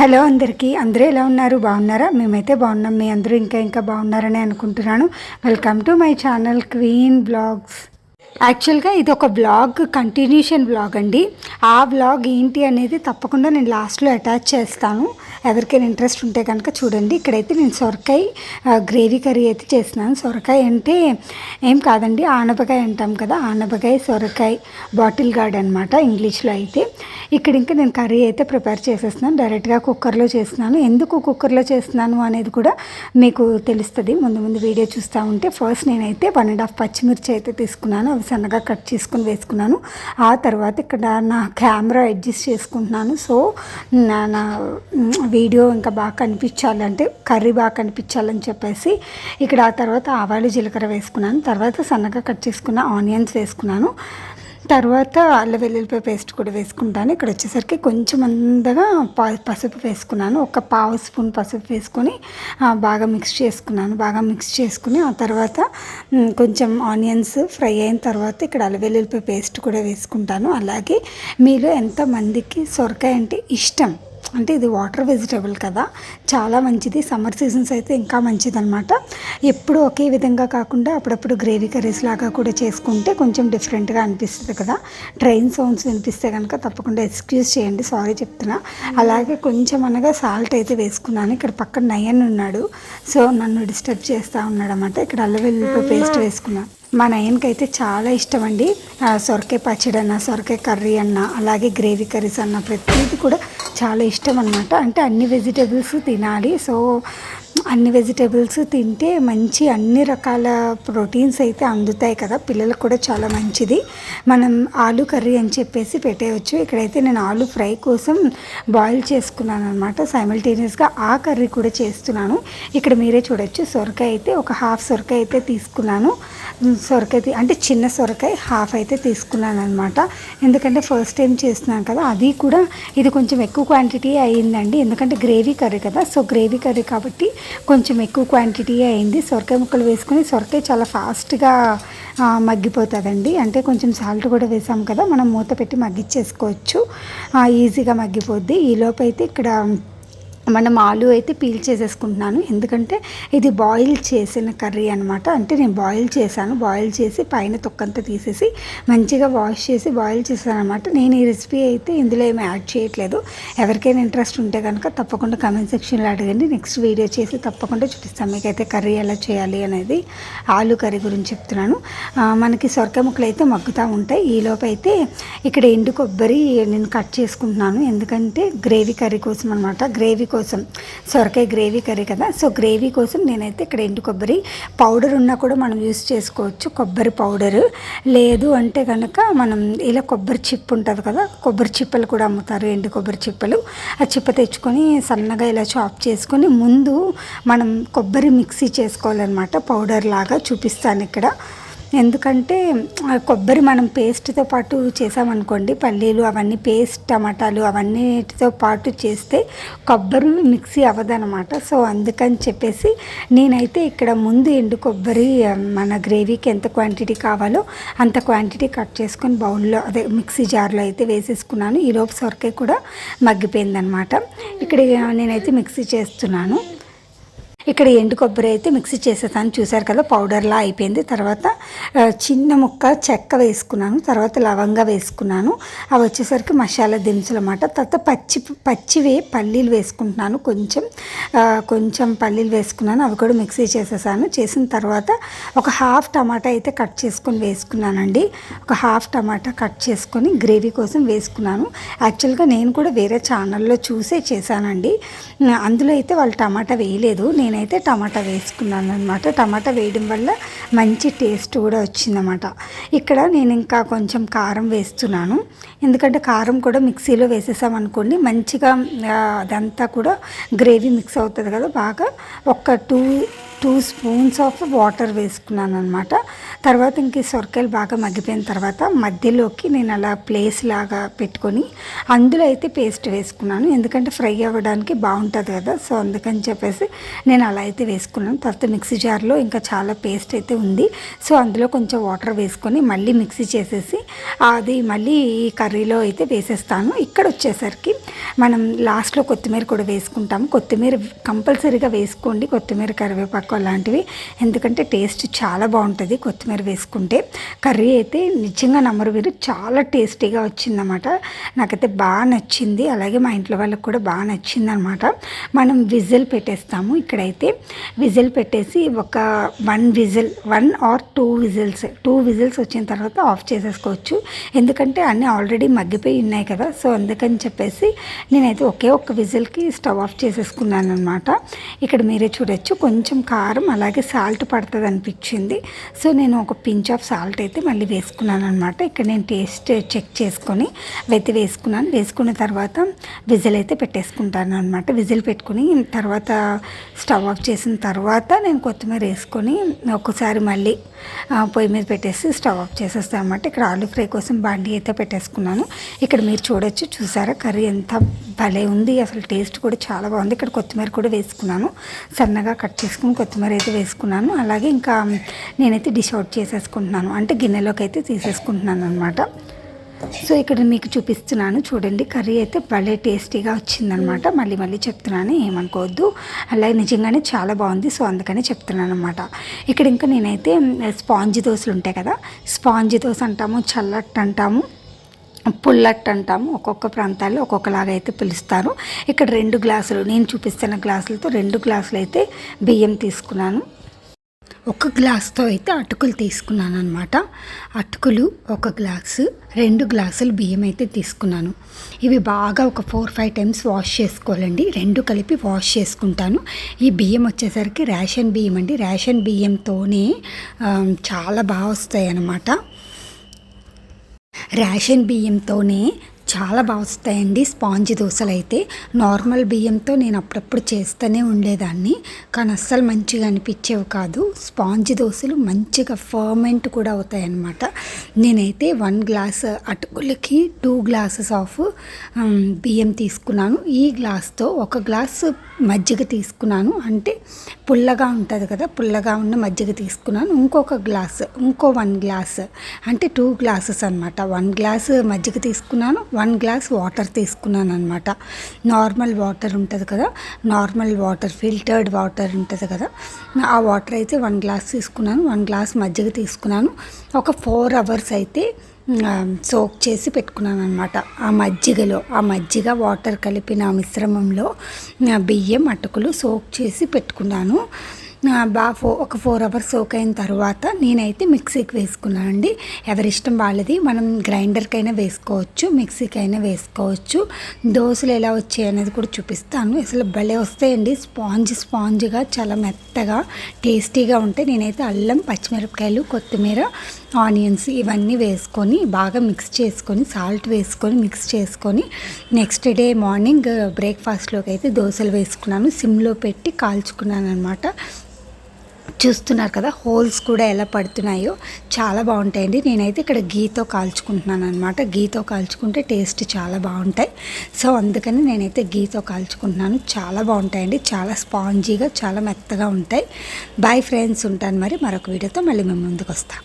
Hello అందరికీ, అందరూ ఎలా ఉన్నారు? బాగున్నారా? మేమైతే బాగున్నాం. మీ అందరూ ఇంకా బాగున్నారని అనుకుంటున్నాను. Welcome to my channel queen blogs. యాక్చువల్గా ఇది ఒక బ్లాగ్, కంటిన్యూషన్ బ్లాగ్ అండి. ఆ బ్లాగ్ ఏంటి అనేది తప్పకుండా నేను లాస్ట్లో అటాచ్ చేస్తాను. ఎవరికైనా ఇంట్రెస్ట్ ఉంటే కనుక చూడండి. ఇక్కడైతే నేను సొరకాయ గ్రేవీ కర్రీ అయితే చేస్తున్నాను. సొరకాయ అంటే ఏం కాదండి, ఆనపకాయ అంటాం కదా, ఆనపకాయ సొరకాయ బాటిల్ గార్డ్ అనమాట ఇంగ్లీష్లో అయితే. ఇక్కడ ఇంకా నేను కర్రీ అయితే ప్రిపేర్ చేసేస్తున్నాను. డైరెక్ట్గా కుక్కర్లో చేస్తున్నాను. ఎందుకు కుక్కర్లో చేస్తున్నాను అనేది కూడా మీకు తెలుస్తుంది ముందు ముందు వీడియో చూస్తూ ఉంటే. ఫస్ట్ నేనైతే 1.5 పచ్చిమిర్చి అయితే తీసుకున్నాను. అవి సన్నగా కట్ చేసుకుని వేసుకున్నాను. ఆ తర్వాత ఇక్కడ నా కెమెరా అడ్జస్ట్ చేసుకుంటున్నాను. సో నా వీడియో ఇంకా బాగా కనిపించాలంటే, కర్రీ బాగా కనిపించాలని చెప్పేసి ఇక్కడ ఆ తర్వాత ఆవాలు జీలకర్ర వేసుకున్నాను. తర్వాత సన్నగా కట్ చేసుకున్న ఆనియన్స్ వేసుకున్నాను. తర్వాత అల్లం వెల్లుల్లిపాయ పేస్ట్ కూడా వేసుకుంటాను. ఇక్కడ వచ్చేసరికి కొంచెం అందగా పసుపు వేసుకున్నాను. ఒక 1/2 స్పూన్ పసుపు వేసుకొని బాగా మిక్స్ చేసుకుని ఆ తర్వాత కొంచెం ఆనియన్స్ ఫ్రై అయిన తర్వాత ఇక్కడ అల్లం వెల్లుల్లిపాయ పేస్ట్ కూడా వేసుకుంటాను. అలాగే మీలో ఎంతమందికి సొరకాయ అంటే ఇష్టం, అంటే ఇది వాటర్ వెజిటబుల్ కదా, చాలా మంచిది. సమ్మర్ సీజన్స్ అయితే ఇంకా మంచిది అనమాట. ఎప్పుడు ఒకే విధంగా కాకుండా అప్పుడప్పుడు గ్రేవీ కర్రీస్ లాగా కూడా చేసుకుంటే కొంచెం డిఫరెంట్గా అనిపిస్తుంది కదా. ట్రైన్ సౌండ్స్ వినిపిస్తే కనుక తప్పకుండా ఎక్స్క్యూజ్ చేయండి, సారీ చెప్తున్నా. అలాగే కొంచెం అనగా సాల్ట్ అయితే వేసుకున్నాను. ఇక్కడ పక్కన నయన్ ఉన్నాడు, సో నన్ను డిస్టర్బ్ చేస్తూ ఉన్నాడు అనమాట. ఇక్కడ అల్లం వెల్లుల్లిపాయ పేస్ట్ వేసుకున్నాను. మా నయన్కి అయితే చాలా ఇష్టం అండి సొరకాయ పచ్చడి అన్న, సొరకాయ కర్రీ అన్న, అలాగే గ్రేవీ కర్రీస్ అన్న, ప్రతిదీ కూడా చాలా ఇష్టం అనమాట. అంటే అన్ని వెజిటేబుల్స్ తినాలి. సో అన్ని వెజిటేబుల్స్ తింటే మంచి అన్ని రకాల ప్రోటీన్స్ అయితే అందుతాయి కదా, పిల్లలకు కూడా చాలా మంచిది. మనం ఆలు కర్రీ అని చెప్పేసి పెట్టేయచ్చు. ఇక్కడైతే నేను ఆలు ఫ్రై కోసం బాయిల్ చేసుకున్నాను అనమాట. సైమల్టేనియస్గా ఆ కర్రీ కూడా చేస్తున్నాను. ఇక్కడ మీరే చూడొచ్చు. సొరకాయ అయితే ఒక హాఫ్ సొరకాయ అయితే తీసుకున్నాను. సొరకాయ అంటే చిన్న సొరకాయ హాఫ్ అయితే తీసుకున్నాను అనమాట. ఎందుకంటే ఫస్ట్ టైం చేస్తున్నాను కదా, అది కూడా ఇది కొంచెం ఎక్కువ క్వాంటిటీ అయ్యిందండి. ఎందుకంటే గ్రేవీ కర్రీ కదా, సో గ్రేవీ కర్రీ కాబట్టి కొంచెం ఎక్కువ క్వాంటిటీ అయింది. సొరకాయ ముక్కలు వేసుకొని, సొరకాయ చాలా ఫాస్ట్గా మగ్గిపోతుందండి. అంటే కొంచెం సాల్ట్ కూడా వేసాం కదా, మనం మూత పెట్టి మగ్గిచ్చేసుకోవచ్చు, ఈజీగా మగ్గిపోద్ది. ఈలోపు అయితే ఇక్కడ మనం ఆలు అయితే పీల్ చేసేసుకుంటున్నాను. ఎందుకంటే ఇది బాయిల్ చేసిన కర్రీ అనమాట. అంటే నేను బాయిల్ చేసి పైన తొక్కంతా తీసేసి మంచిగా వాష్ చేసి బాయిల్ చేశాను అనమాట. నేను ఈ రెసిపీ అయితే ఇందులో ఏమి యాడ్ చేయట్లేదు. ఎవరికైనా ఇంట్రెస్ట్ ఉంటే కనుక తప్పకుండా కామెంట్ సెక్షన్లో అడగండి. నెక్స్ట్ వీడియో చేసి తప్పకుండా చూపిస్తాను మీకైతే కర్రీ ఎలా చేయాలి అనేది. ఆలు కర్రీ గురించి చెప్తున్నాను. మనకి సొరకాయ ముక్కలు అయితే మగ్గుతూ ఉంటాయి. ఈలోపు అయితే ఇక్కడ ఎండు కొబ్బరి నేను కట్ చేసుకుంటున్నాను. ఎందుకంటే గ్రేవీ కర్రీ కోసం అనమాట. గ్రేవీ కోసం, సొరకాయ గ్రేవీ కర్రీ కదా, సో గ్రేవీ కోసం నేనైతే ఇక్కడ ఎండు కొబ్బరి పౌడర్ ఉన్నా కూడా మనం యూస్ చేసుకోవచ్చు. కొబ్బరి పౌడరు లేదు అంటే కనుక మనం ఇలా కొబ్బరి చిప్ ఉంటుంది కదా, కొబ్బరి చిప్పలు కూడా అమ్ముతారు, ఎండు కొబ్బరి చిప్పలు. ఆ చిప్ప తెచ్చుకొని సన్నగా ఇలా చాప్ చేసుకొని ముందు మనం కొబ్బరి మిక్సీ చేసుకోవాలన్నమాట. పౌడర్ లాగా చూపిస్తాను ఇక్కడ. ఎందుకంటే కొబ్బరి మనం పేస్ట్తో పాటు చేసామనుకోండి, పల్లీలు అవన్నీ పేస్ట్, టమాటాలు అవన్నిటితో పాటు చేస్తే కొబ్బరి మిక్సీ అవ్వదనమాట. సో అందుకని చెప్పేసి నేనైతే ఇక్కడ ముందు ఎండు కొబ్బరి మన గ్రేవీకి ఎంత క్వాంటిటీ కావాలో అంత క్వాంటిటీ కట్ చేసుకొని బౌల్లో, అదే మిక్సీ జార్లో అయితే వేసేసుకున్నాను. ఈలోపు సొరకాయ కూడా మగ్గిపోయిందనమాట. ఇక్కడ నేనైతే మిక్సీ చేస్తున్నాను. ఇక్కడ ఎండు కొబ్బరి అయితే మిక్సీ చేసేసాను, చూసారు కదా, పౌడర్లా అయిపోయింది. తర్వాత చిన్న ముక్క చెక్క వేసుకున్నాను, తర్వాత లవంగా వేసుకున్నాను. అవి వచ్చేసరికి మసాలా దినుసులు అన్నమాట. తర్వాత పచ్చివే పల్లీలు వేసుకుంటున్నాను, కొంచెం పల్లీలు వేసుకున్నాను. అవి కూడా మిక్సీ చేసేసాను. చేసిన తర్వాత ఒక హాఫ్ టమాటా అయితే కట్ చేసుకొని వేసుకున్నానండి. ఒక హాఫ్ టమాటా కట్ చేసుకొని గ్రేవీ కోసం వేసుకున్నాను. యాక్చువల్గా నేను కూడా వేరే ఛానల్లో చూసే చేశానండి. అందులో అయితే వాళ్ళు టమాటా వేయలేదు, నేనైతే టమాటా వేసుకున్నాను అనమాట. టమాటా వేయడం వల్ల మంచి టేస్ట్ కూడా వచ్చిందన్నమాట. ఇక్కడ నేను ఇంకా కొంచెం కారం వేస్తున్నాను. ఎందుకంటే కారం కూడా మిక్సీలో వేసేసామనుకోండి మంచిగా అదంతా కూడా గ్రేవీ మిక్స్ అవుతుంది కదా బాగా. ఒక 2 స్పూన్స్ ఆఫ్ వాటర్ వేసుకున్నాను అనమాట. తర్వాత ఇంక సొరకాయలు బాగా మగ్గిపోయిన తర్వాత మధ్యలోకి నేను అలా ప్లేస్ లాగా పెట్టుకొని అందులో అయితే పేస్ట్ వేసుకున్నాను. ఎందుకంటే ఫ్రై అవ్వడానికి బాగుంటుంది కదా, సో అందుకని చెప్పేసి నేను అలా అయితే వేసుకున్నాను. తర్వాత మిక్సీ జార్లో ఇంకా చాలా పేస్ట్ అయితే ఉంది. సో అందులో కొంచెం వాటర్ వేసుకొని మళ్ళీ మిక్సీ చేసేసి అది మళ్ళీ ఈ కర్రీలో అయితే వేసేస్తాను. ఇక్కడ వచ్చేసరికి మనం లాస్ట్లో కొత్తిమీర కూడా వేసుకుంటాము. కొత్తిమీర కంపల్సరీగా వేసుకోండి, కొత్తిమీర కరివేపాకు అలాంటివి, ఎందుకంటే టేస్ట్ చాలా బాగుంటుంది కొత్తిమీర వేసుకుంటే. కర్రీ అయితే నిజంగా నమ్మరు మీరు, చాలా టేస్టీగా వచ్చిందన్నమాట. నాకైతే బాగా నచ్చింది, అలాగే మా ఇంట్లో వాళ్ళకి కూడా బాగా నచ్చింది అనమాట. మనం విజిల్ పెట్టేస్తాము. ఇక్కడైతే విజిల్ పెట్టేసి ఒక 1 or 2 విజిల్స్ వచ్చిన తర్వాత ఆఫ్ చేసేసుకోవచ్చు. ఎందుకంటే అన్నీ ఆల్రెడీ మగ్గిపోయి ఉన్నాయి కదా, సో అందుకని చెప్పేసి నేనైతే ఒక్క విజిల్కి స్టవ్ ఆఫ్ చేసేసుకున్నాను అనమాట. ఇక్కడ మీరే చూడొచ్చు, కొంచెం కారం అలాగే సాల్ట్ పడుతుంది అనిపించింది. సో నేను ఒక పించ్ ఆఫ్ సాల్ట్ అయితే మళ్ళీ వేసుకున్నాను అనమాట. ఇక్కడ నేను టేస్ట్ చెక్ చేసుకొని వేసుకున్నాను. వేసుకున్న తర్వాత విజిల్ అయితే పెట్టేసుకుంటాను అనమాట. విజిల్ పెట్టుకుని తర్వాత స్టవ్ ఆఫ్ చేసిన తర్వాత నేను కొత్తిమీర వేసుకొని ఒక్కసారి మళ్ళీ పొయ్యి మీద పెట్టేసి స్టవ్ ఆఫ్ చేసేస్తాను అనమాట. ఇక్కడ ఆలూ ఫ్రై కోసం బాండీ అయితే పెట్టేసుకున్నాను. ఇక్కడ మీరు చూసారా కర్రీ ఎంత భలే ఉంది, అసలు టేస్ట్ కూడా చాలా బాగుంది. ఇక్కడ కొత్తిమీర కూడా వేసుకున్నాను, సన్నగా కట్ చేసుకుని కొత్తిమీర అయితే వేసుకున్నాను. అలాగే ఇంకా నేనైతే డిష్ అవుట్ చేసేసుకుంటున్నాను, అంటే గిన్నెలోకి అయితే తీసేసుకుంటున్నాను అనమాట. సో ఇక్కడ మీకు చూపిస్తున్నాను చూడండి, కర్రీ అయితే భలే టేస్టీగా వచ్చిందనమాట. మళ్ళీ చెప్తున్నాను, ఏమనుకోవద్దు. అలాగే నిజంగానే చాలా బాగుంది, సో అందుకని చెప్తున్నాను అనమాట. ఇక్కడ ఇంకా నేనైతే స్పాంజీ దోశలు ఉంటాయి కదా, స్పాంజీ దోశ అంటాము, చల్లట్టు అంటాము, పుల్లట్టు అంటాము, ఒక్కొక్క ప్రాంతాల్లో ఒక్కొక్కలాగా అయితే పిలుస్తారు. ఇక్కడ 2 గ్లాసులు, నేను చూపిస్తున్న గ్లాసులతో 2 గ్లాసులు అయితే బియ్యం తీసుకున్నాను. 1 గ్లాస్తో అయితే అటుకులు తీసుకున్నాను అనమాట. అటుకులు 1 గ్లాసు, 2 గ్లాసులు బియ్యం అయితే తీసుకున్నాను. ఇవి బాగా ఒక 4-5 టైమ్స్ వాష్ చేసుకోవాలండి, 2 కలిపి వాష్ చేసుకుంటాను. ఈ బియ్యం వచ్చేసరికి రేషన్ బియ్యం అండి, రేషన్ బియ్యంతోనే చాలా బాగా వస్తాయి అన్నమాట. రేషన్ బియ్యంతోనే చాలా బాగా వస్తాయండి స్పాంజీ దోశలు అయితే. నార్మల్ బియ్యంతో నేను అప్పుడప్పుడు చేస్తూనే ఉండేదాన్ని, కానీ అస్సలు మంచిగా అనిపించేవి కాదు. స్పాంజీ దోశలు మంచిగా ఫర్మెంట్ కూడా అవుతాయి అన్నమాట. నేనైతే 1 గ్లాస్ అటుకులకి 2 గ్లాసెస్ ఆఫ్ బియ్యం తీసుకున్నాను. ఈ గ్లాస్తో 1 గ్లాసు మజ్జిగ తీసుకున్నాను, అంటే పుల్లగా ఉంటుంది కదా, పుల్లగా ఉన్న మజ్జిగ తీసుకున్నాను. ఇంకో 1 గ్లాస్ అంటే 2 గ్లాసెస్ అనమాట. 1 గ్లాస్ మజ్జిగ తీసుకున్నాను, 1 గ్లాస్ వాటర్ తీసుకున్నాను అనమాట. నార్మల్ వాటర్ ఉంటుంది కదా, నార్మల్ వాటర్, ఫిల్టర్డ్ వాటర్ ఉంటుంది కదా, ఆ వాటర్ అయితే 1 గ్లాస్ తీసుకున్నాను. 1 గ్లాస్ మజ్జిగ తీసుకున్నాను. ఒక 4 అవర్స్ అయితే సోక్ చేసి పెట్టుకున్నాను అనమాట. ఆ మజ్జిగ వాటర్ కలిపిన మిశ్రమంలో బియ్యం అటుకులు సోక్ చేసి పెట్టుకున్నాను. ఒక 4 అవర్స్ సోక్ అయిన తర్వాత నేనైతే మిక్సీకి వేసుకున్నాను అండి. ఎవరిష్టం వాళ్ళది, మనం గ్రైండర్కైనా వేసుకోవచ్చు, మిక్సీకైనా వేసుకోవచ్చు. దోశలు ఎలా వచ్చాయి అనేది కూడా చూపిస్తాను. అసలు భలే వస్తాయండి, స్పాంజ్గా చాలా మెత్తగా టేస్టీగా ఉంటాయి. నేనైతే అల్లం, పచ్చిమిరపకాయలు, కొత్తిమీర, ఆనియన్స్ ఇవన్నీ వేసుకొని బాగా మిక్స్ చేసుకొని, సాల్ట్ వేసుకొని మిక్స్ చేసుకొని నెక్స్ట్ డే మార్నింగ్ బ్రేక్ఫాస్ట్లోకి అయితే దోశలు వేసుకున్నాను. సిమ్లో పెట్టి కాల్చుకున్నాను అనమాట. చూస్తున్నారు కదా హోల్స్ కూడా ఎలా పడుతున్నాయో, చాలా బాగుంటాయండి. నేనైతే ఇక్కడ గీతో కాల్చుకుంటున్నాను అనమాట. గీతో కాల్చుకుంటే టేస్ట్ చాలా బాగుంటాయి, సో అందుకని నేనైతే గీతో కాల్చుకుంటున్నాను. చాలా బాగుంటాయండి, చాలా స్పాంజీగా, చాలా మెత్తగా ఉంటాయి. బాయ్ ఫ్రెండ్స్, ఉంటాను మరి మరొక వీడియోతో మళ్ళీ మేము ముందుకు వస్తాం.